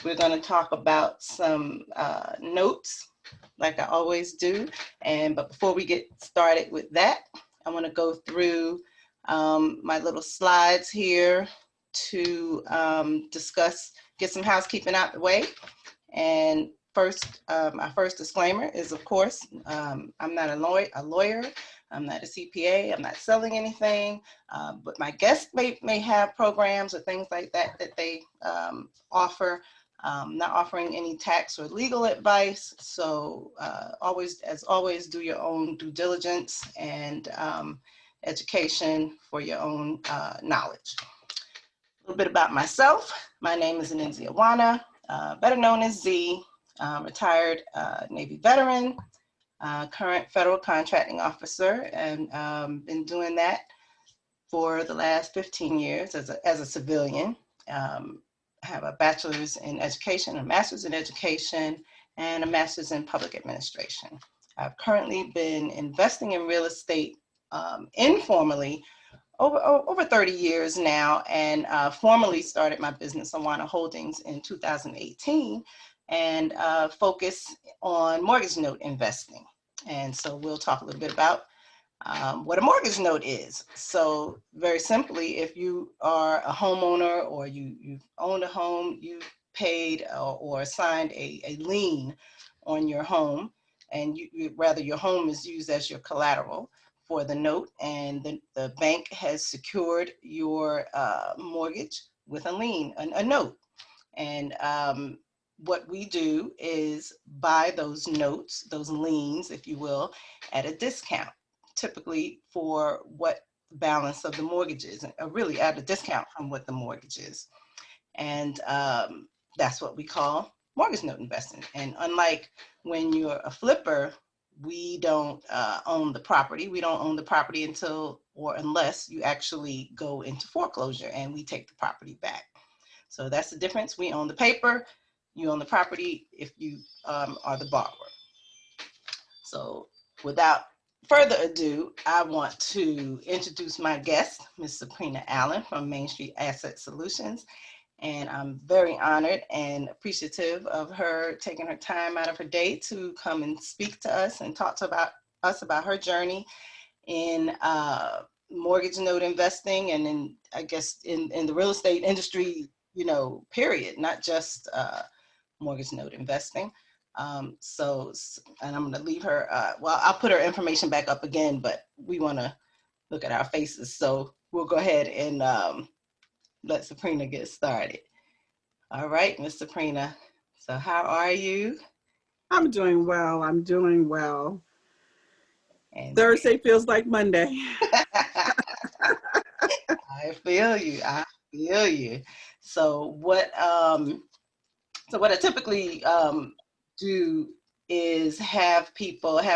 We're going to talk about some notes, like I always do. But before we get started with that, I want to go through my little slides here to discuss, get some housekeeping out the way. And first, our first disclaimer is, of course, I'm not a lawyer. I'm not a CPA. I'm not selling anything, but my guests may have programs or things like that that they offer. Not offering any tax or legal advice. So as always, do your own due diligence and education for your own knowledge. A little bit about myself. My name is Awanna, better known as Z, retired Navy veteran, current federal contracting officer, and been doing that for the last 15 years as a civilian. I have a bachelor's in education, a master's in education, and a master's in public administration. I've currently been investing in real estate informally over 30 years now, and formally started my business, Awanna Holdings, in 2018, and focus on mortgage note investing. And so we'll talk a little bit about what a mortgage note is. So very simply, if you are a homeowner or you've owned a home, you've paid or signed a lien on your home, and rather your home is used as your collateral for the note, and the bank has secured your mortgage with a lien, a note. And what we do is buy those notes, those liens, if you will, at a discount, typically for what the balance of the mortgage is, really at a discount from what the mortgage is. And that's what we call mortgage note investing. And unlike when you're a flipper, we don't own the property. We don't own the property until or unless you actually go into foreclosure and we take the property back. So that's the difference. We own the paper, you own the property if you are the borrower. So without further ado, I want to introduce my guest, Ms. Saprina Allen from Main Street Asset Solutions. And I'm very honored and appreciative of her taking her time out of her day to come and speak to us and talk to us about her journey in mortgage note investing, and in, I guess, in the real estate industry, period, not just mortgage note investing. And I'm going to leave her, well, I'll put her information back up again, but we want to look at our faces. So we'll go ahead and let Saprina get started. All right, Miss Saprina. So how are you? I'm doing well. I'm doing well. And Thursday feels like Monday. I feel you. I feel you. So what I typically do is have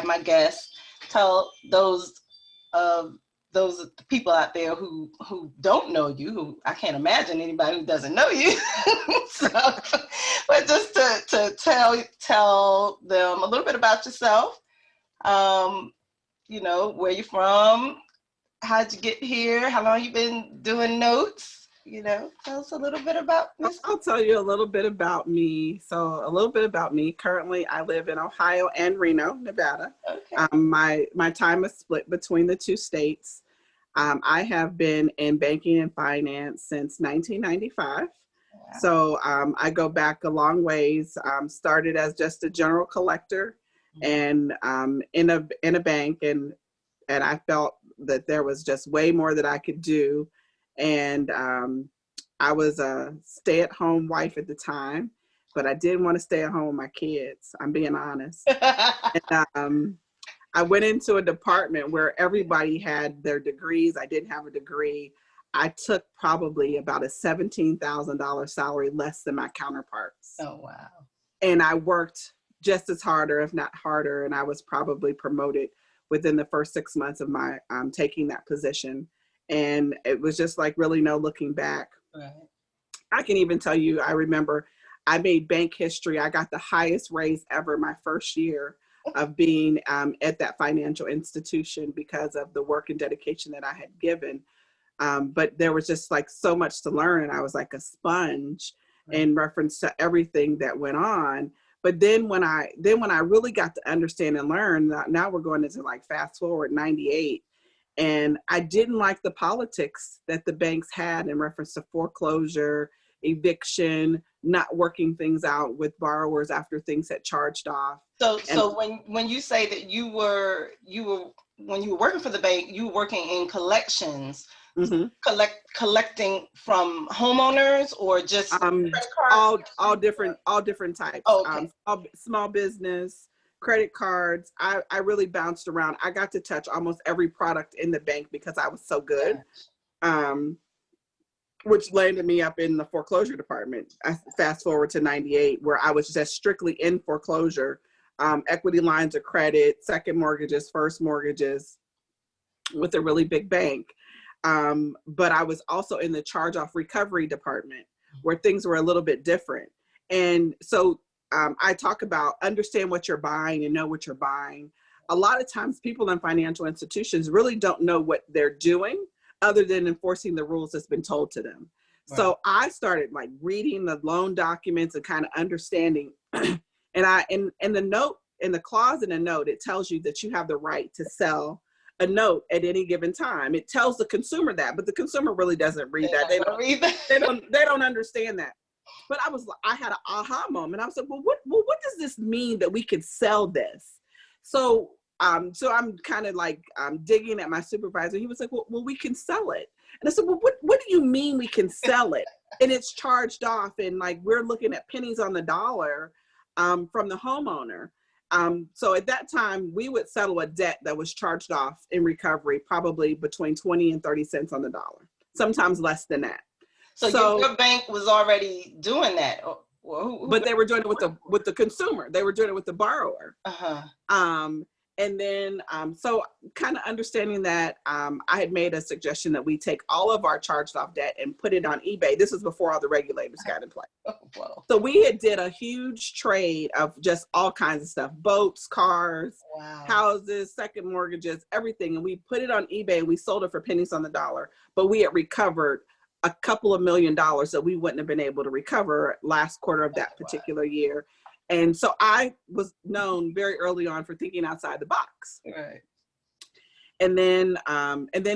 my guests tell those people out there who don't know you, who I can't imagine anybody who doesn't know you. But just to tell them a little bit about yourself, where you're from, how'd you get here, how long you been doing notes, tell us a little bit about this. I'll tell you a little bit about me. So a little bit about me. Currently, I live in Ohio and Reno, Nevada. Okay. My time is split between the two states. I have been in banking and finance since 1995. Wow. So I go back a long ways. Started as just a general collector, and in a bank, and I felt that there was just way more that I could do. And I was a stay-at-home wife at the time, but I didn't want to stay at home with my kids. I'm being honest. And I went into a department where everybody had their degrees. I didn't have a degree. I took probably about a $17,000 salary less than my counterparts. Oh, wow. And I worked just as hard, or if not harder, and I was probably promoted within the first 6 months of my taking that position. And it was just like really no looking back. Right. I can even tell you, I remember I made bank history. I got the highest raise ever my first year of being at that financial institution because of the work and dedication that I had given. But there was just like so much to learn, and I was like a sponge. in reference to everything that went on. But then when I really got to understand and learn, now we're going into like fast forward 98, and I didn't like the politics that the banks had in reference to foreclosure, eviction, not working things out with borrowers after things had charged off. So when you say that when you were working for the bank, you were working in collections, mm-hmm. collecting from homeowners or just credit cards? all different types. Oh, okay. Small business, credit cards. I really bounced around. I got to touch almost every product in the bank because I was so good. Which landed me up in the foreclosure department. I fast forward to 98, where I was just strictly in foreclosure, equity lines of credit, second mortgages, first mortgages with a really big bank. But I was also in the charge-off recovery department where things were a little bit different. And so I talk about understand what you're buying and know what you're buying. A lot of times people in financial institutions really don't know what they're doing other than enforcing the rules that's been told to them. Right. So I started like reading the loan documents and kind of understanding. And in the note, in the clause in a note, it tells you that you have the right to sell a note at any given time. It tells the consumer that, but the consumer really doesn't read that. They don't understand that. But I had an aha moment. I was like, well, what does this mean that we could sell this? So I'm kind of like digging at my supervisor. He was like, well, we can sell it. And I said, well, what do you mean we can sell it? And it's charged off, and like we're looking at pennies on the dollar from the homeowner. So at that time, we would settle a debt that was charged off in recovery, probably between 20 and 30 cents on the dollar, sometimes less than that. So your bank was already doing that. But they were doing it with the consumer. They were doing it with the borrower. And then, so kind of understanding that, I had made a suggestion that we take all of our charged off debt and put it on eBay. This was before all the regulators got in play. Whoa. So we did a huge trade of just all kinds of stuff, boats, cars, houses, second mortgages, everything. And we put it on eBay and we sold it for pennies on the dollar, but we had recovered a couple of $1 million that we wouldn't have been able to recover last quarter of that particular year. And so I was known very early on for thinking outside the box. Right. And then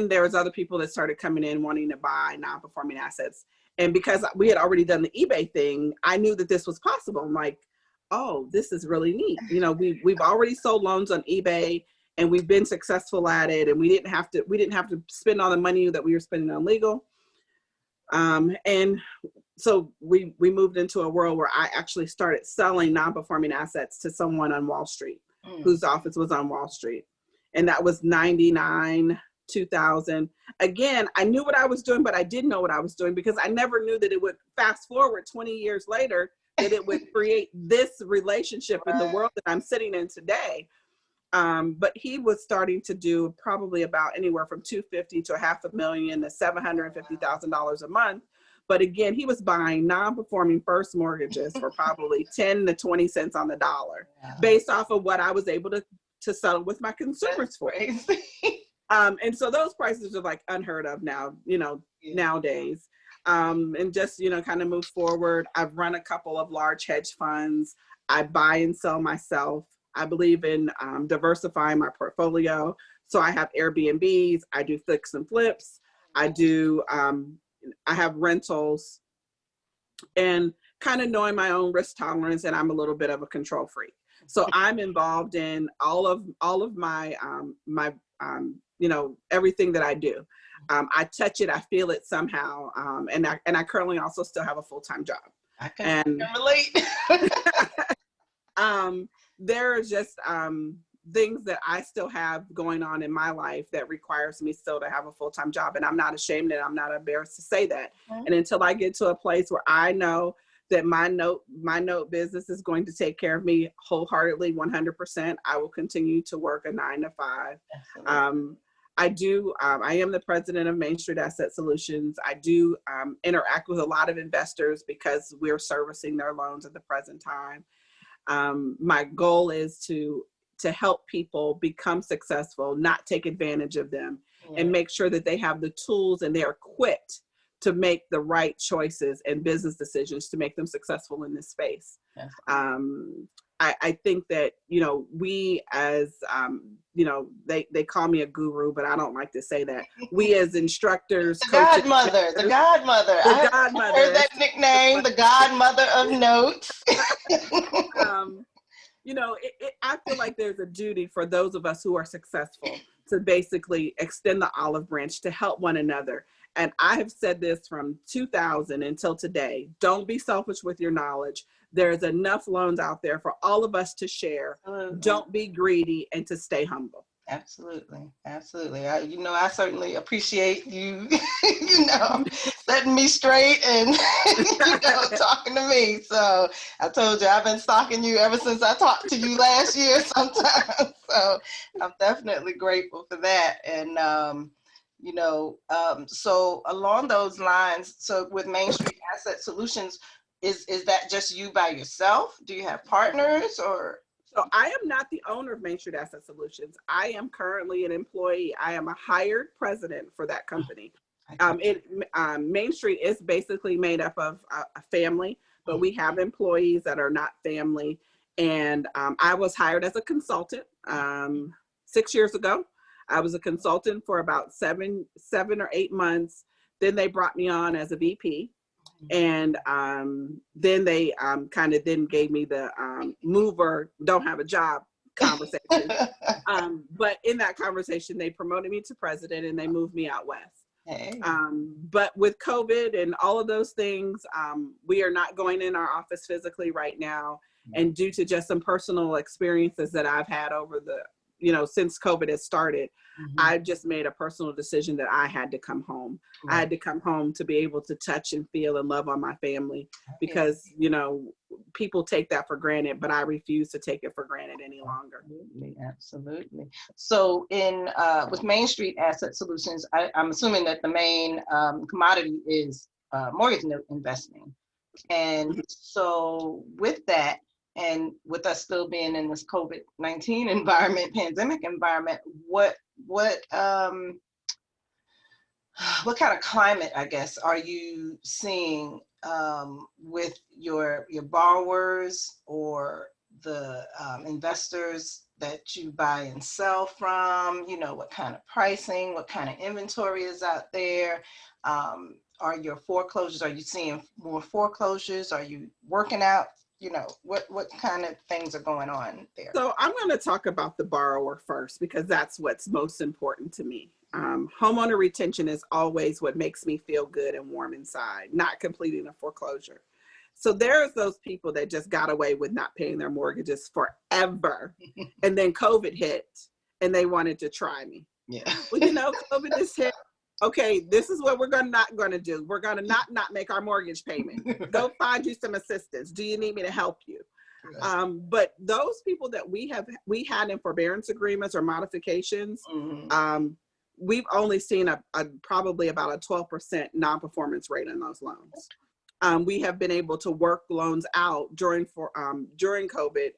there was other people that started coming in wanting to buy non-performing assets. And because we had already done the eBay thing, I knew that this was possible. I'm like, oh, this is really neat. You know, we've already sold loans on eBay and we've been successful at it. And we didn't have to spend all the money that we were spending on legal. And so we moved into a world where I actually started selling non-performing assets to someone on Wall Street, whose office was on Wall Street. And that was 99, 2000. Again, I knew what I was doing, but I didn't know what I was doing because I never knew that it would fast forward 20 years later, that it would create this relationship in the world that I'm sitting in today. But he was starting to do probably about anywhere from $250,000 to $500,000 to $750,000 a month. But again, he was buying non-performing first mortgages for probably 10 to 20 cents on the dollar, based off of what I was able to settle with my consumers for. And so those prices are like unheard of now, nowadays. And just, kind of move forward. I've run a couple of large hedge funds. I buy and sell myself. I believe in diversifying my portfolio. So I have Airbnbs, I do fix and flips, I have rentals, and kind of knowing my own risk tolerance, and I'm a little bit of a control freak. So I'm involved in all of my everything that I do. I touch it, I feel it somehow, and I currently also still have a full-time job. I can relate. There are just things that I still have going on in my life that requires me still to have a full-time job. And I'm not ashamed and I'm not embarrassed to say that. And until I get to a place where I know that my note business is going to take care of me wholeheartedly, 100%, I will continue to work a 9 to 5. I am the president of Main Street Asset Solutions. I do interact with a lot of investors because we're servicing their loans at the present time. My goal is to help people become successful, not take advantage of them, and make sure that they have the tools and they're equipped to make the right choices and business decisions to make them successful in this space. Yes. I think that, you know, we as, you know, they call me a guru, but I don't like to say that. We as instructors, The coaches, godmother, the godmother. the I godmother, heard that nickname, the godmother of notes. you know, I feel like there's a duty for those of us who are successful to basically extend the olive branch to help one another. And I have said this from 2000 until today, don't be selfish with your knowledge. There's enough loans out there for all of us to share. Don't be greedy, and to stay humble. Absolutely. Absolutely. You know, I certainly appreciate you, you know, setting me straight and, you know, talking to me. So I told you, I've been stalking you ever since I talked to you last year sometime. So I'm definitely grateful for that. And, you know, so along those lines, so with Main Street Asset Solutions, is that just you by yourself? Do you have partners or? So I am not the owner of Main Street Asset Solutions. I am currently an employee. I am a hired president for that company. Main Street is basically made up of a family, but we have employees that are not family. And I was hired as a consultant 6 years ago. I was a consultant for about seven or 8 months. Then they brought me on as a VP. And then they kind of then gave me the move or don't have a job conversation. But in that conversation, they promoted me to president and they moved me out west. Hey. But with COVID and all of those things, we are not going in our office physically right now. And due to just some personal experiences that I've had over the, you know, since COVID has started, I've just made a personal decision that I had to come home. I had to come home to be able to touch and feel and love on my family, because, you know, people take that for granted, but I refuse to take it for granted any longer. Absolutely, absolutely. So in with Main Street Asset Solutions, I'm assuming that the main commodity is mortgage note investing. And so with that, and with us still being in this COVID-19 environment, pandemic environment, what kind of climate, I guess, are you seeing with your borrowers or the investors that you buy and sell from? You know, what kind of pricing, what kind of inventory is out there? Are your foreclosures, are you seeing more foreclosures? Are you working out? You know, what kind of things are going on there? So I'm going to talk about the borrower first, because that's what's most important to me. Homeowner retention is always what makes me feel good and warm inside, not completing a foreclosure. So there's those people that just got away with not paying their mortgages forever. And then COVID hit and they wanted to try me. Yeah. Well, you know, COVID is hit. Okay, this is what we're not going to do. We're going to not make our mortgage payment. Go find you some assistance. Do you need me to help you? But those people that we had in forbearance agreements or modifications, we've only seen probably about a 12% non-performance rate in those loans. We have been able to work loans out during COVID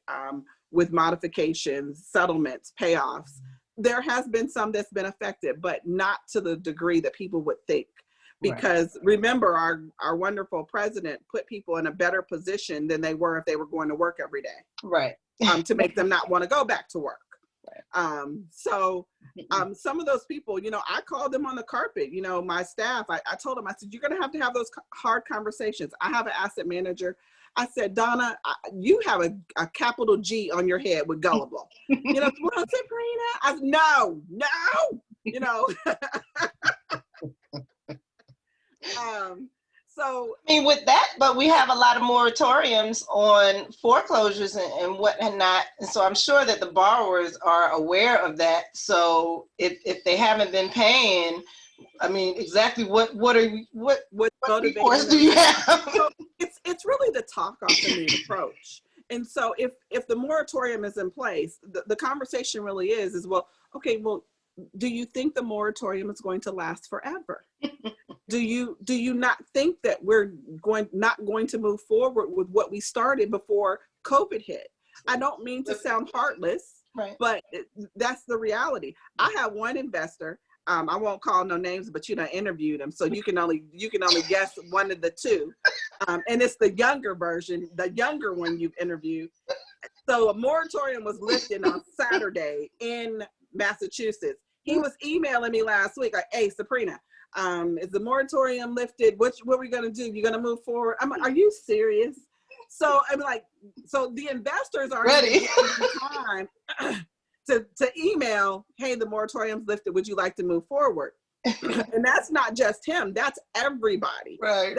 with modifications, settlements, payoffs. There has been some that's been affected, but not to the degree that people would think. Because remember, our wonderful president put people in a better position than they were if they were going to work every day. Right. To make them not want to go back to work. So some of those people, you know, I called them on the carpet. You know, my staff, I told them, I said, you're going to have those hard conversations. I have an asset manager. I said, Donna, you have a capital G on your head with gullible. You know, well, Saprina, I said, no, you know. So I mean, with that, but we have a lot of moratoriums on foreclosures and whatnot. And so I'm sure that the borrowers are aware of that. So if they haven't been paying, I mean, exactly what recourse do you have? So it's really the talk off and the approach. And so if the moratorium is in place, the conversation really is well, okay, well, do you think the moratorium is going to last forever? Do you not think that we're not going to move forward with what we started before COVID hit? I don't mean to sound heartless, but that's the reality. I have one investor. I won't call no names, but you done interviewed them, so you can only guess one of the two. And it's the younger version, the younger one you've interviewed. So a moratorium was lifted on Saturday in Massachusetts. He was emailing me last week, like, "Hey, Saprina, is the moratorium lifted? What are we gonna do? You gonna move forward?" I'm like, "Are you serious?" So I'm like, so the investors are ready time to email, "Hey, the moratorium's lifted. Would you like to move forward?" And that's not just him. That's everybody. Right,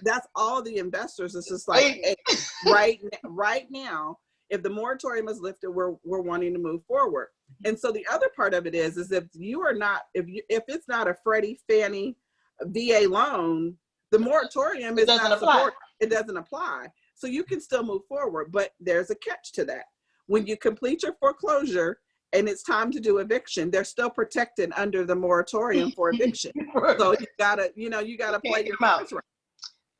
that's all the investors. It's just like, hey, right now, if the moratorium is lifted, we're wanting to move forward. And so the other part of it is if you are not, if it's not a Freddie, Fannie, VA loan, the moratorium is not support. It doesn't apply. So you can still move forward, but there's a catch to that. When you complete your foreclosure and it's time to do eviction, they're still protected under the moratorium for eviction. So you gotta play your cards right.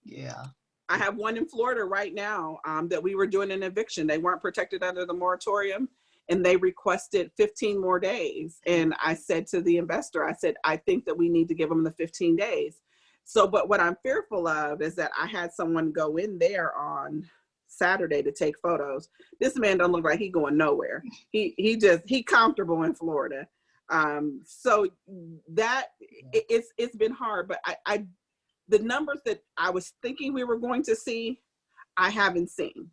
Yeah. I have one in Florida right now that we were doing an eviction. They weren't protected under the moratorium, and they requested 15 more days. And I said to the investor, I said, I think that we need to give them the 15 days. So, but what I'm fearful of is that I had someone go in there on Saturday to take photos. This man don't look like he going nowhere. He comfortable in Florida. So that it's been hard, but I the numbers that I was thinking we were going to see, I haven't seen.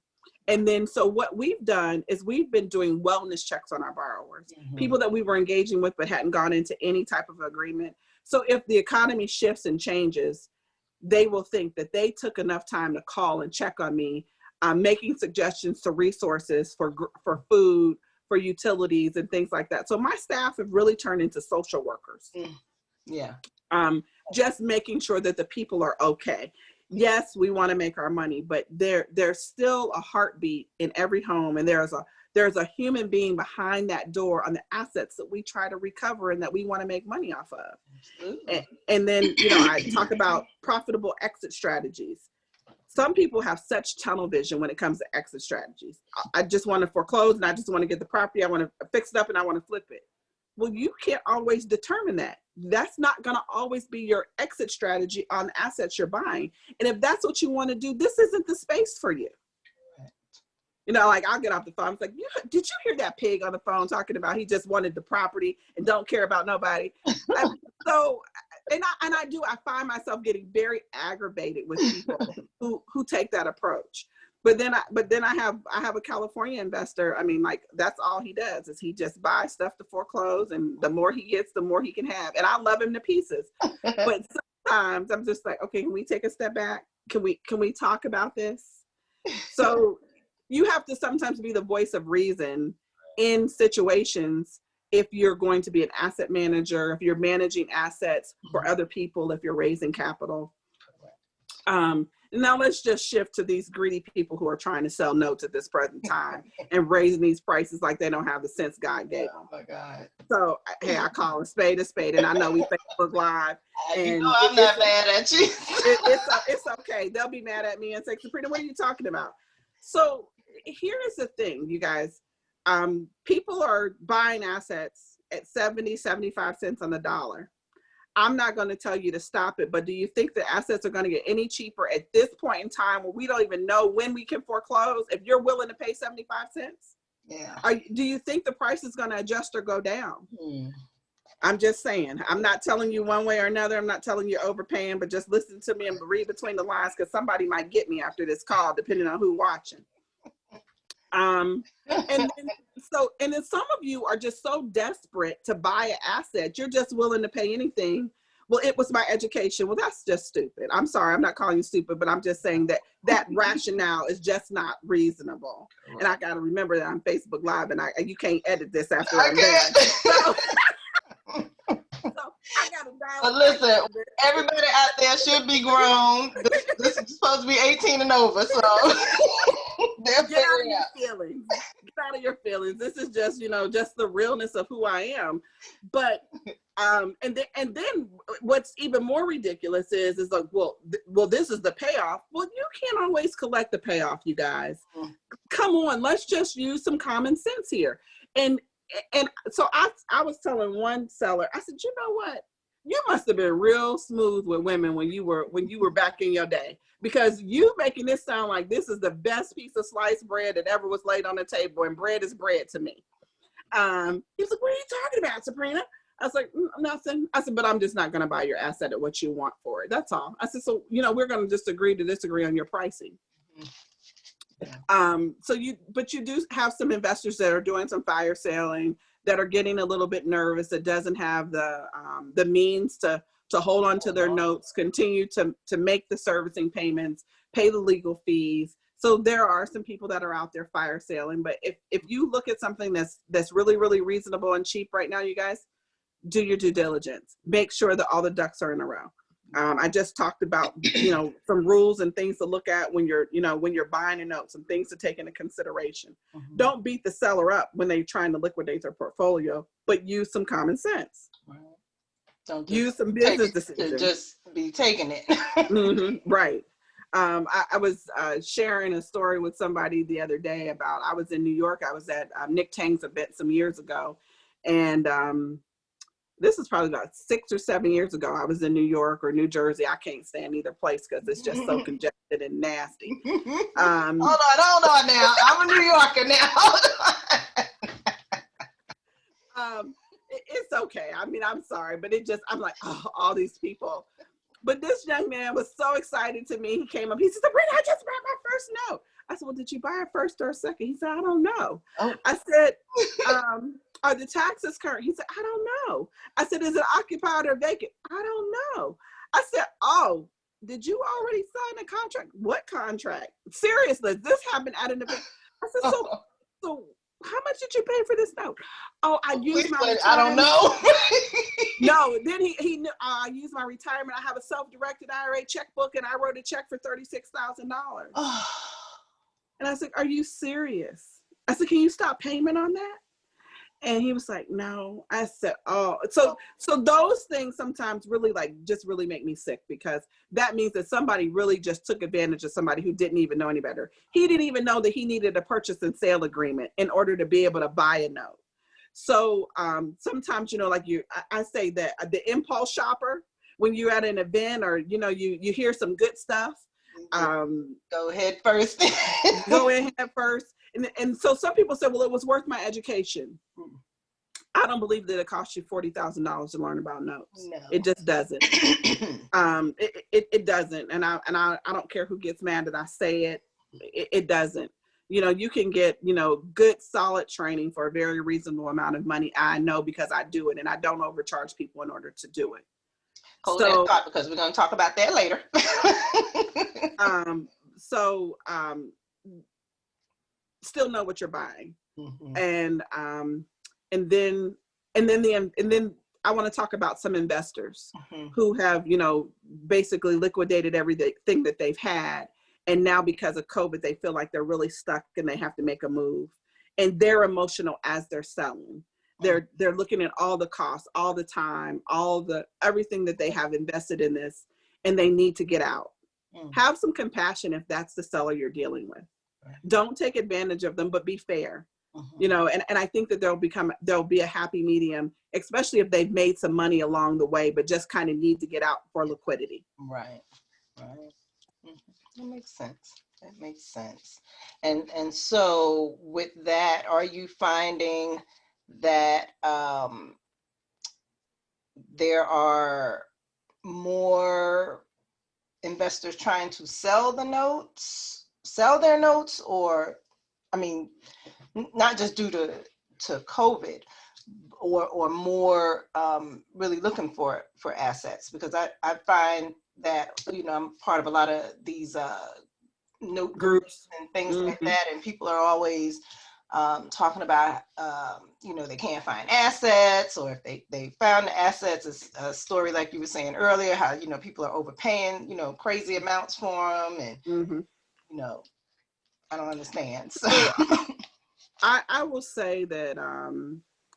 And then, so what we've done is we've been doing wellness checks on our borrowers, people that we were engaging with but hadn't gone into any type of agreement. So if the economy shifts and changes, they will think that they took enough time to call and check on me, making suggestions to resources for food, for utilities and things like that. So my staff have really turned into social workers. Yeah. Just making sure that the people are okay. Yes, we want to make our money, but there's still a heartbeat in every home, and there's a human being behind that door on the assets that we try to recover and that we want to make money off of. And then, I talk about profitable exit strategies. Some people have such tunnel vision when it comes to exit strategies. I just want to foreclose and I just want to get the property. I want to fix it up and I want to flip it. Well, you can't always determine that. That's not going to always be your exit strategy on the assets you're buying. And if that's what you want to do, this isn't the space for you. Like I'll get off the phone. I'm like, did you hear that pig on the phone talking about he just wanted the property and don't care about nobody? I find myself getting very aggravated with people who take that approach. But then I have a California investor. I mean, like, that's all he does is he just buys stuff to foreclose, and the more he gets, the more he can have. And I love him to pieces. But sometimes I'm just like, okay, can we take a step back? Can we talk about this? So you have to sometimes be the voice of reason in situations if you're going to be an asset manager, if you're managing assets for other people, if you're raising capital. Now let's just shift to these greedy people who are trying to sell notes at this present time and raising these prices like they don't have the sense God gave them. Oh my God. So, hey, I call a spade, and I know we Facebook Live. And I'm not mad at you. It's okay. They'll be mad at me and say, Saprina, what are you talking about? So here is the thing, you guys. People are buying assets at 70, 75 cents on the dollar. I'm not going to tell you to stop it, but do you think the assets are going to get any cheaper at this point in time where we don't even know when we can foreclose? If you're willing to pay 75 cents, do you think the price is going to adjust or go down? I'm just saying. I'm not telling you one way or another. I'm not telling you overpaying, but just listen to me and read between the lines, because somebody might get me after this call, depending on who's watching. And then some of you are just so desperate to buy an asset, you're just willing to pay anything. Well, it was my education. Well, that's just stupid. I'm sorry, I'm not calling you stupid, but I'm just saying that rationale is just not reasonable. And I got to remember that I'm Facebook Live, and you can't edit this after I'm done. So I got to dial. But listen, everybody out there should be grown. This is supposed to be 18 and over, so get out of your feelings. Get out of your feelings. This is just, just the realness of who I am. But and then what's even more ridiculous is like, well, this is the payoff. Well, you can't always collect the payoff, you guys. Come on, let's just use some common sense here. And And so I was telling one seller, I said, you know what? You must have been real smooth with women when you were back in your day, because you making this sound like this is the best piece of sliced bread that ever was laid on the table, and bread is bread to me. He was like, what are you talking about, Saprina? I was like, nothing. I said, but I'm just not going to buy your asset at what you want for it. That's all. I said, so, we're going to just agree to disagree on your pricing. But you do have some investors that are doing some fire selling, that are getting a little bit nervous, that doesn't have the means to hold on to their notes, continue to make the servicing payments, pay the legal fees. So there are some people that are out there fire selling. But if you look at something that's really, really reasonable and cheap right now, you guys, do your due diligence. Make sure that all the ducks are in a row. I just talked about, some rules and things to look at when you're buying a note, some things to take into consideration. Mm-hmm. Don't beat the seller up when they're trying to liquidate their portfolio, but use some common sense. Right. Don't use some business decisions. Just be taking it. Mm-hmm. Right. I was sharing a story with somebody the other day about, I was in New York. I was at Nick Tang's event some years ago. And this is probably about 6 or 7 years ago. I was in New York or New Jersey. I can't stand either place because it's just so congested and nasty. Hold on now. I'm a New Yorker now. It's okay. I mean, I'm sorry, but I'm like, oh, all these people. But this young man was so excited to me. He came up. He said, Sabrina, I just bought my first note. I said, well, did you buy it first or second? He said, I don't know. Oh. I said, are the taxes current? He said, I don't know. I said, is it occupied or vacant? I don't know. I said, oh, did you already sign a contract? What contract? Seriously, this happened at an event. I said, so how much did you pay for this note? Oh, I used my retirement. I don't know. No, then he knew, I used my retirement. I have a self-directed IRA checkbook, and I wrote a check for $36,000. And I said, are you serious? I said, can you stop payment on that? And he was like, no. I said, oh, so those things sometimes really just really make me sick, because that means that somebody really just took advantage of somebody who didn't even know any better. He didn't even know that he needed a purchase and sale agreement in order to be able to buy a note. So sometimes, I say that the impulse shopper, when you're at an event or, you hear some good stuff. Go ahead first. Go ahead first. And so some people say, well, it was worth my education. I don't believe that it cost you $40,000 to learn about notes. No. It just doesn't. It doesn't. And I don't care who gets mad that I say it. It doesn't. You can get, good, solid training for a very reasonable amount of money. I know, because I do it, and I don't overcharge people in order to do it. Hold that thought, because we're going to talk about that later. Still know what you're buying. Mm-hmm. And then I want to talk about some investors mm-hmm. who have, basically liquidated everything that they've had. And now, because of COVID, they feel like they're really stuck and they have to make a move. And they're emotional as they're selling. They're looking at all the costs, all the time, everything that they have invested in this, and they need to get out. Mm. Have some compassion if that's the seller you're dealing with. Right. Don't take advantage of them, but be fair. Mm-hmm. And I think that there'll be a happy medium, especially if they've made some money along the way, but just kind of need to get out for liquidity. Right. Mm-hmm. That makes sense. And so with that, are you finding that there are more investors trying to sell their notes, or, I mean, not just due to COVID, or more really looking for assets? Because I find that, I'm part of a lot of these note groups and things mm-hmm. like that, and people are always talking about, they can't find assets, or if they found the assets, it's a story like you were saying earlier, how, people are overpaying, crazy amounts for them, and, mm-hmm. I don't understand. So I will say that,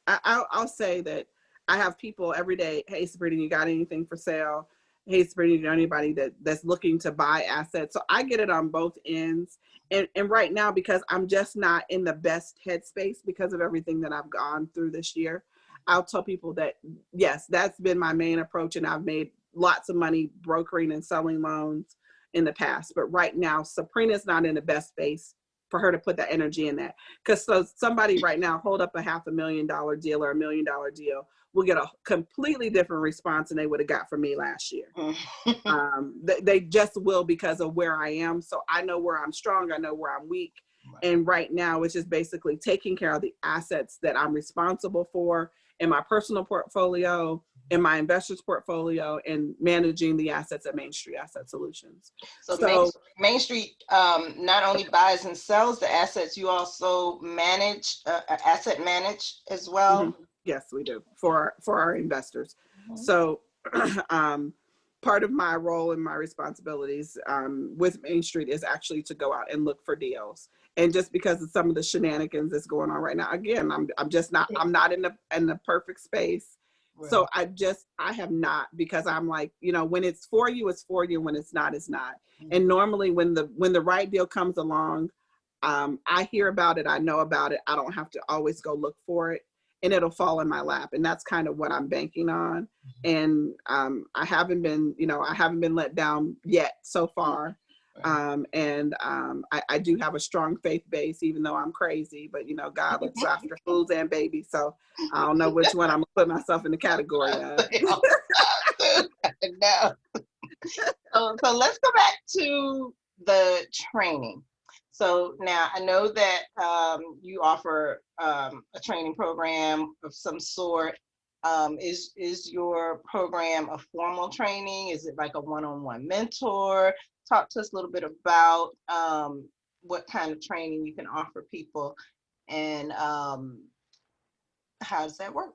I'll say that I have people every day, hey, Sabrina, you got anything for sale? hey, Sabrina, you know anybody that's looking to buy assets? So I get it on both ends. And right now, because I'm just not in the best headspace because of everything that I've gone through this year, I'll tell people that, yes, that's been my main approach. And I've made lots of money brokering and selling loans in the past. But right now, Sabrina's not in the best space for her to put that energy in that. Because so somebody right now hold up a $500,000 deal or $1 million deal will get a completely different response than they would have got from me last year. They just will, because of where I am. So I know where I'm strong, I know where I'm weak. Right. And right now it's just basically taking care of the assets that I'm responsible for in my personal portfolio, in my investors portfolio, and managing the assets at Main Street Asset Solutions. So Main Street not only buys and sells the assets, you also manage, asset manage as well. Mm-hmm. Yes, we do for our investors. Mm-hmm. So part of my role and my responsibilities with Main Street is actually to go out and look for deals. And just because of some of the shenanigans that's going on right now, again, I'm not in the perfect space. Right. So I have not, because I'm like, you know, when it's for you, it's for you. When it's not, it's not. Mm-hmm. And normally when the right deal comes along, I hear about it, I know about it. I don't have to always go look for it, and it'll fall in my lap. And that's kind of what I'm banking on. And I haven't been let down yet so far. I do have a strong faith base, even though I'm crazy, but you know, God looks after fools and babies. So I don't know which one I'm gonna put myself in the category of. No. So let's go back to the training. So now I know that you offer a training program of some sort. Is your program a formal training? Is it like a one-on-one mentor? Talk to us a little bit about what kind of training you can offer people, and how does that work?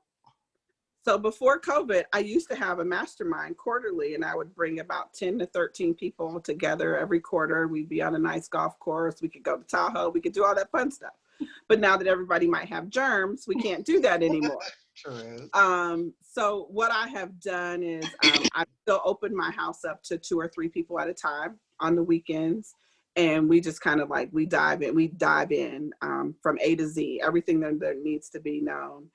So before COVID, I used to have a mastermind quarterly, and I would bring about 10 to 13 people together every quarter. We'd be on a nice golf course. We could go to Tahoe. We could do all that fun stuff. But now that everybody might have germs, we can't do that anymore. True. So what I have done is I still open my house up to 2 or 3 people at a time on the weekends. And we just kind of like, we dive in from A to Z, everything that needs to be known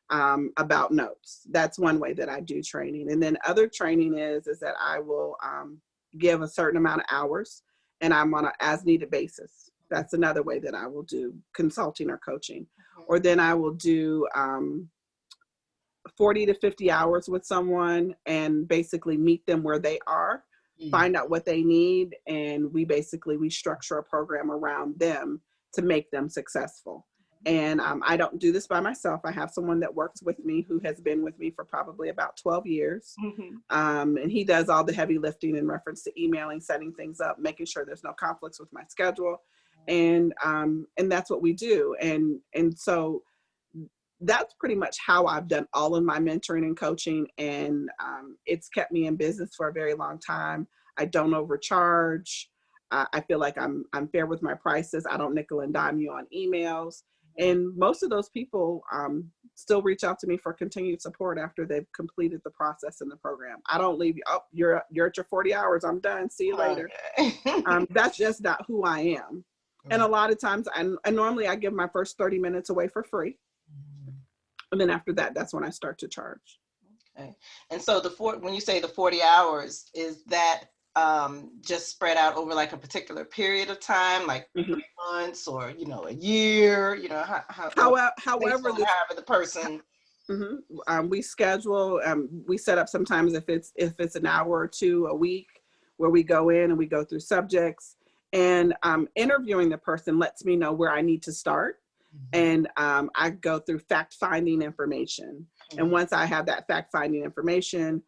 about notes. That's one way that I do training. And then other training is that I will give a certain amount of hours, and I'm on an as needed basis. That's another way that I will do consulting or coaching. Or then I will do 40 to 50 hours with someone and basically meet them where they are, find out what they need, and we structure a program around them to make them successful. And I don't do this by myself. I have someone that works with me who has been with me for probably about 12 years. And he does all the heavy lifting in reference to emailing, setting things up, making sure there's no conflicts with my schedule. And that's what we do. And so that's pretty much how I've done all of my mentoring and coaching. And it's kept me in business for a very long time. I don't overcharge. I feel like I'm fair with my prices. I don't nickel and dime you on emails. And most of those people still reach out to me for continued support after they've completed the process in the program. I don't leave you, oh, you're at your 40 hours, I'm done, see you later. That's just not who I am. And a lot of times, and normally I give my first 30 minutes away for free. And then after that, that's when I start to charge. Okay. And so when you say the 40 hours, is that just spread out over like a particular period of time, like 3 months or, you know, a year, you know, however the person. We schedule, we set up sometimes if it's an hour or 2 a week where we go in and we go through subjects, and interviewing the person lets me know where I need to start. And I go through fact-finding information. And once I have that fact-finding information,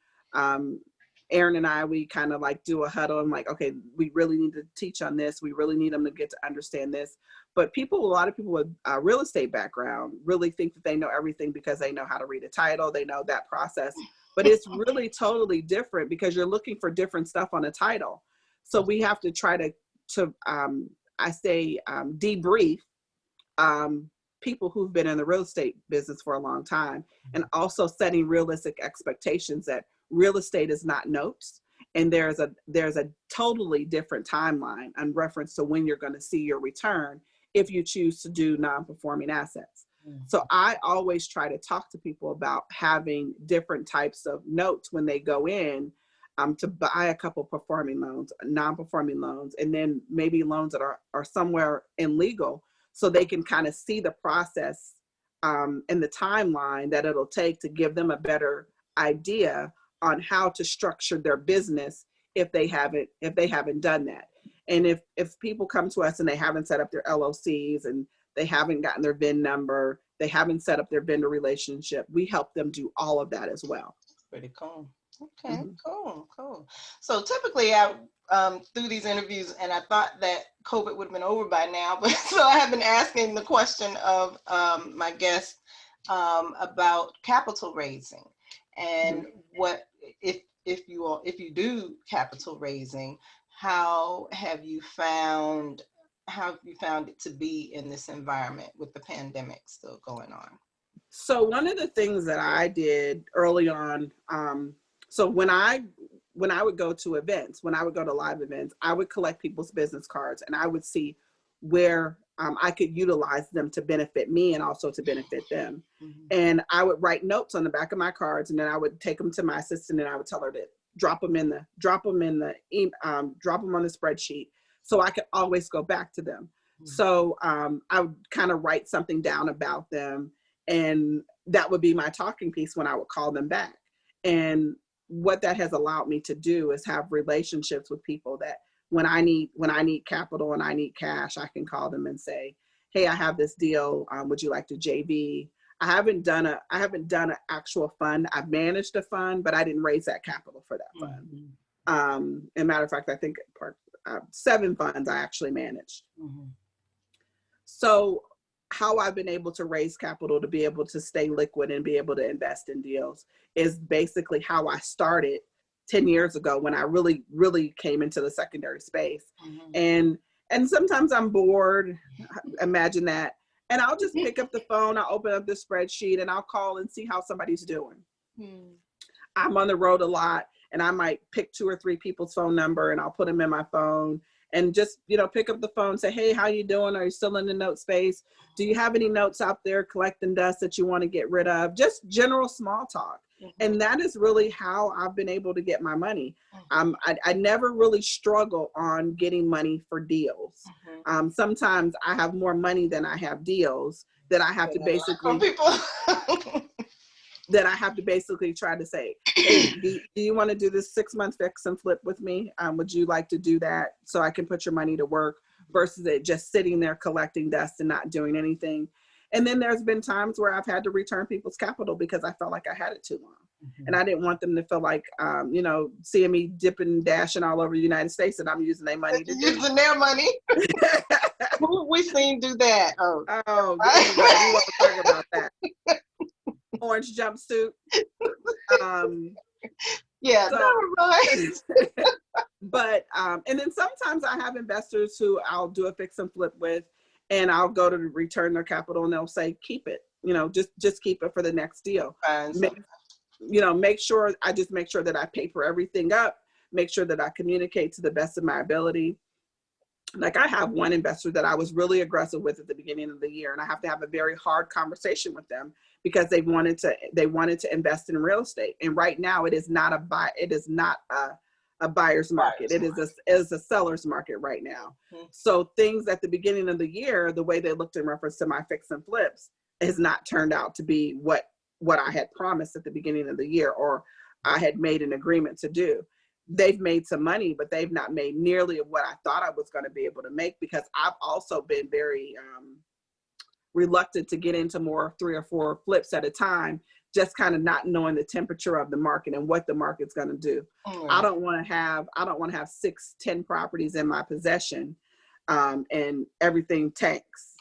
Aaron and I, we kind of like do a huddle and like, okay, we really need to teach on this. We really need them to get to understand this. But a lot of people with a real estate background really think that they know everything because they know how to read a title. They know that process. But it's really totally different because you're looking for different stuff on a title. So we have to try to debrief people who've been in the real estate business for a long time, and also setting realistic expectations that real estate is not notes, And there's a totally different timeline in reference to when you're going to see your return if you choose to do non-performing assets. So I always try to talk to people about having different types of notes when they go in, to buy a couple performing loans, non-performing loans, and then maybe loans that are somewhere in legal, so they can kind of see the process and the timeline that it'll take to give them a better idea on how to structure their business if they haven't done that. And if people come to us and they haven't set up their LLCs and they haven't gotten their VIN number, they haven't set up their vendor relationship, we help them do all of that as well. Pretty cool. Okay, cool. So typically I, through these interviews, and I thought that COVID would have been over by now, but so I have been asking the question of my guests about capital raising, and what if you do capital raising, how have you found it to be in this environment with the pandemic still going on? So one of the things that I did early on, so when I would go to events, when I would go to live events, I would collect people's business cards and I would see where I could utilize them to benefit me and also to benefit them. And I would write notes on the back of my cards, and then I would take them to my assistant and I would tell her to drop them on the spreadsheet so I could always go back to them. So I would kind of write something down about them, and that would be my talking piece when I would call them back. And what that has allowed me to do is have relationships with people that when I need capital and I need cash, I can call them and say, hey, I have this deal. Would you like to JV? I haven't done an actual fund. I've managed a fund, but I didn't raise that capital for that fund. As a matter of fact, I think 7 funds I actually managed. So how I've been able to raise capital to be able to stay liquid and be able to invest in deals is basically how I started 10 years ago when I really, really came into the secondary space. And sometimes I'm bored, imagine that. And I'll just pick up the phone, I'll open up the spreadsheet and I'll call and see how somebody's doing. I'm on the road a lot and I might pick 2 or 3 people's phone number and I'll put them in my phone and just, pick up the phone and say, hey, how you doing? Are you still in the note space? Do you have any notes out there collecting dust that you want to get rid of? Just general small talk. And that is really how I've been able to get my money. I never really struggle on getting money for deals. Sometimes I have more money than I have deals that I have to basically try to say, hey, do you want to do this 6-month fix and flip with me? Would you like to do that so I can put your money to work versus it just sitting there collecting dust and not doing anything? And then there's been times where I've had to return people's capital because I felt like I had it too long. And I didn't want them to feel like, seeing me dipping and dashing all over the United States and I'm using their money to using their money. Who we seen do that? Oh, we want to talk about that. Orange jumpsuit. Yeah, right. But and then sometimes I have investors who I'll do a fix and flip with, and I'll go to return their capital, and they'll say, "Keep it, just keep it for the next deal." Make sure that I paper everything up, make sure that I communicate to the best of my ability. Like I have one investor that I was really aggressive with at the beginning of the year, and I have to have a very hard conversation with them because they wanted to invest in real estate. And right now it is not a buyer's market. It is a seller's market right now. So things at the beginning of the year, the way they looked in reference to my fix and flips has not turned out to be what I had promised at the beginning of the year, or I had made an agreement to do. They've made some money, but they've not made nearly what I thought I was going to be able to make, because I've also been very reluctant to get into more 3 or 4 flips at a time, just kind of not knowing the temperature of the market and what the market's going to do. I don't want to have 6, 10 properties in my possession and everything tanks.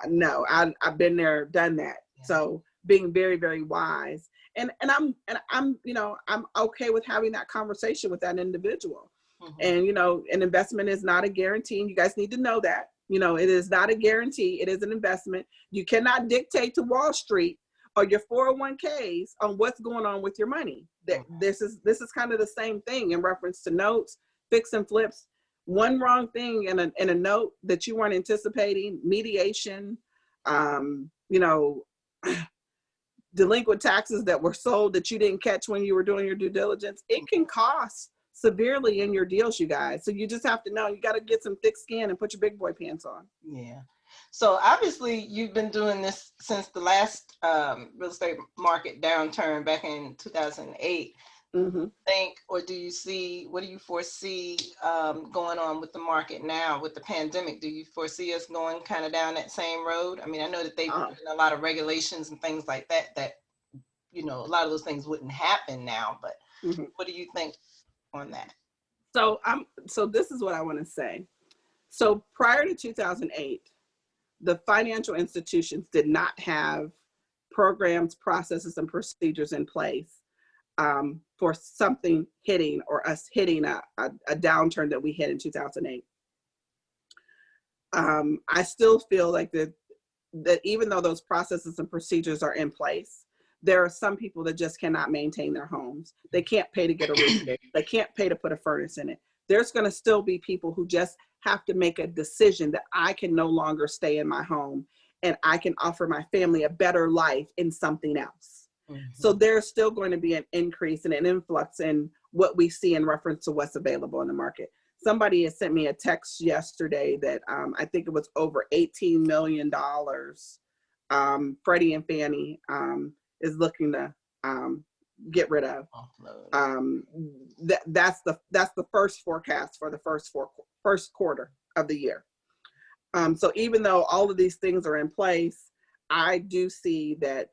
No, I've been there, done that. So being very, very wise. And I'm okay with having that conversation with that individual. And, an investment is not a guarantee. And you guys need to know that, it is not a guarantee. It is an investment. You cannot dictate to Wall Street or your 401ks on what's going on with your money. This is kind of the same thing in reference to notes, fix and flips. One wrong thing in a note that you weren't anticipating, mediation, you know, delinquent taxes that were sold that you didn't catch when you were doing your due diligence, it can cost severely in your deals, you guys. So you just have to know, you got to get some thick skin and put your big boy pants on. Yeah. So obviously you've been doing this since the last real estate market downturn back in 2008. Mm-hmm. Think, or do you see, what do you foresee going on with the market now with the pandemic? Do you foresee us going kind of down that same road? I mean, I know that they've put in a lot of regulations and things like that, you know, a lot of those things wouldn't happen now, but what do you think on that? So this is what I want to say. So prior to 2008, the financial institutions did not have programs, processes, and procedures in place for something hitting, or us hitting a downturn that we hit in 2008. I still feel like that even though those processes and procedures are in place, there are some people that just cannot maintain their homes. They can't pay to get a roof fixed. They can't pay to put a furnace in it. There's going to still be people who just have to make a decision that I can no longer stay in my home and I can offer my family a better life in something else. So there's still going to be an increase and an influx in what we see in reference to what's available in the market. Somebody had sent me a text yesterday that I think it was over $18 million Freddie and Fannie is looking to get rid of. That's the first forecast for the first quarter of the year. So even though all of these things are in place, I do see that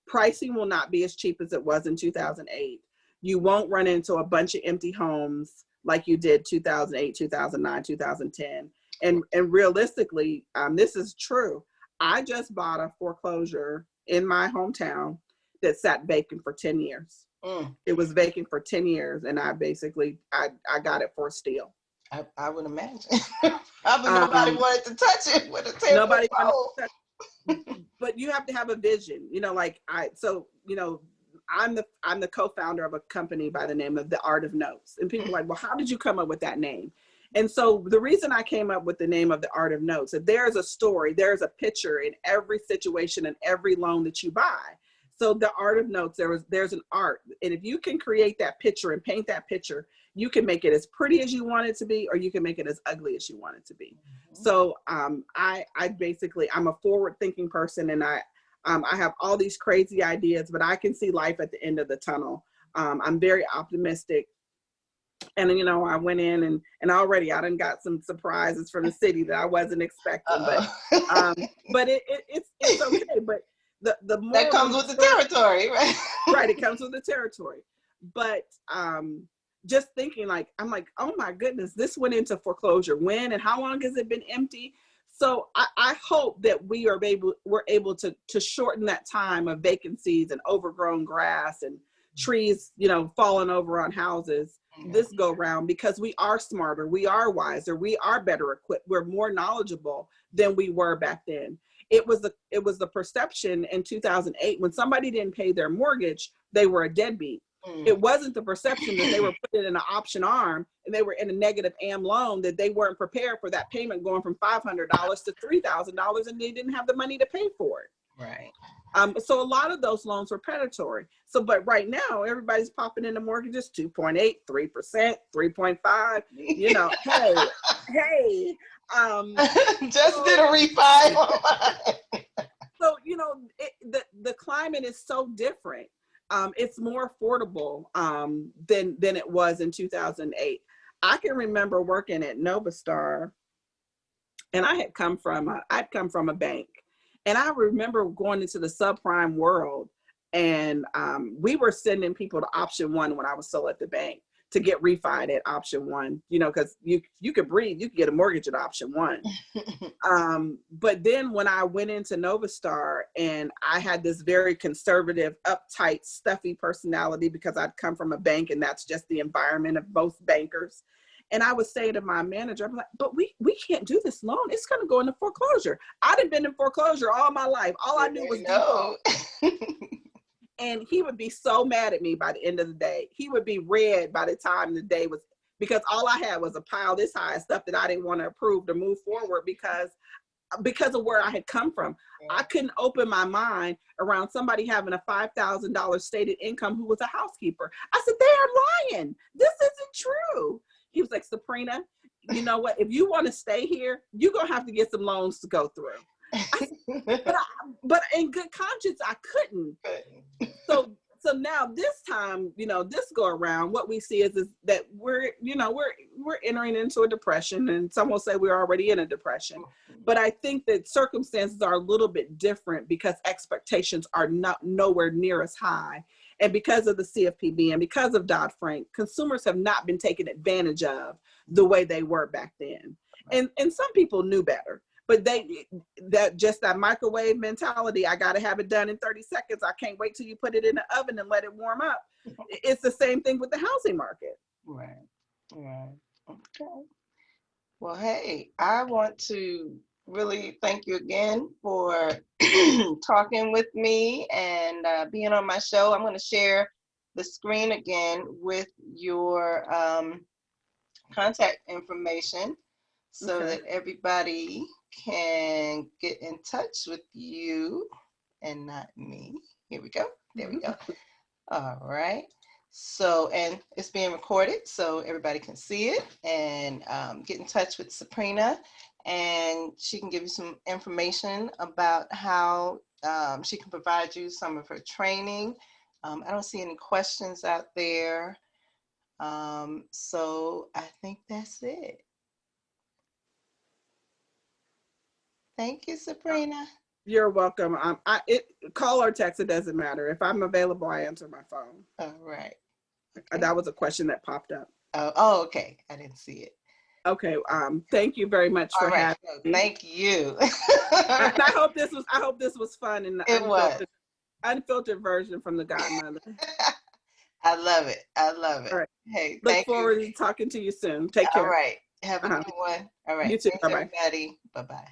pricing will not be as cheap as it was in 2008. You won't run into a bunch of empty homes like you did 2008, 2009, 2010. And realistically, this is true. I just bought a foreclosure in my hometown that sat vacant for 10 years. It was vacant for 10 years, and I got it for a steal. I would imagine. Probably nobody wanted to touch it with a 10-foot nobody pole. But you have to have a vision, you know, like I'm the co-founder of a company by the name of The Art of Notes. And people are like, well, how did you come up with that name? And so the reason I came up with the name of The Art of Notes, that there's a story, there's a picture in every situation and every loan that you buy. So The Art of Notes, there's an art. And if you can create that picture and paint that picture, you can make it as pretty as you want it to be, or you can make it as ugly as you want it to be. So I'm a forward thinking person, and I have all these crazy ideas, but I can see life at the end of the tunnel. I'm very optimistic. And, you know, I went in and already I done got some surprises from the city that I wasn't expecting, but it's okay. But the more that comes with the territory, right? Right. It comes with the territory. But just thinking I'm like, oh my goodness, this went into foreclosure. When and how long has it been empty? So I hope that we're able to shorten that time of vacancies and overgrown grass and trees, you know, falling over on houses this go round, because we are smarter, we are wiser, we are better equipped, we're more knowledgeable than we were back then. It was the perception in 2008 when somebody didn't pay their mortgage, they were a deadbeat. It wasn't the perception that they were put in an option arm and they were in a negative AM loan, that they weren't prepared for that payment going from $500 to $3,000 and they didn't have the money to pay for it. Right. So a lot of those loans were predatory. So, but right now everybody's popping into mortgages 2.8, 3%, 3.5. You know, hey. Just did a refi. So you know, the climate is so different. It's more affordable than it was in 2008. I can remember working at NoVa, and I'd come from a bank, and I remember going into the subprime world, and we were sending people to option one when I was still at the bank to get refied at option one, you know, because you could breathe, you could get a mortgage at option one. But then when I went into NoVa, and I had this very conservative, uptight, stuffy personality because I'd come from a bank, and that's just the environment of most bankers. And I would say to my manager, I'm like, but we can't do this loan. It's going to go into foreclosure. I'd have been in foreclosure all my life. All I knew was default. And he would be so mad at me by the end of the day. He would be red by the time the day was, because all I had was a pile this high of stuff that I didn't want to approve to move forward because of where I had come from. I couldn't open my mind around somebody having a $5,000 stated income who was a housekeeper. I said, they are lying. This isn't true. He was like, Saprina, you know what? If you want to stay here, you're going to have to get some loans to go through. But in good conscience, I couldn't. So now this time, this go around, what we see is that we're entering into a depression, and some will say we're already in a depression. But I think that circumstances are a little bit different because expectations are nowhere near as high. And because of the CFPB and because of Dodd-Frank, consumers have not been taken advantage of the way they were back then. And some people knew better. But that microwave mentality, I got to have it done in 30 seconds. I can't wait till you put it in the oven and let it warm up. It's the same thing with the housing market. Right. Okay. Well, hey, I want to really thank you again for talking with me and being on my show. I'm going to share the screen again with your contact information so that everybody can get in touch with you and not me. Here we go. There we go. All right. So, and it's being recorded so everybody can see it, and get in touch with Saprina, and she can give you some information about how she can provide you some of her training. I don't see any questions out there. So I think that's it. Thank you, Saprina. You're welcome. Call or text, it doesn't matter. If I'm available, I answer my phone. All right. Okay. That was a question that popped up. Oh, okay. I didn't see it. Okay. Thank you very much for having me. Thank you. And I hope this was fun and the unfiltered version from the godmother. I love it. All right. Hey, look forward to talking to you soon. Take care. All right. Have a good one. All right. You too. Bye-bye. Everybody. Bye-bye.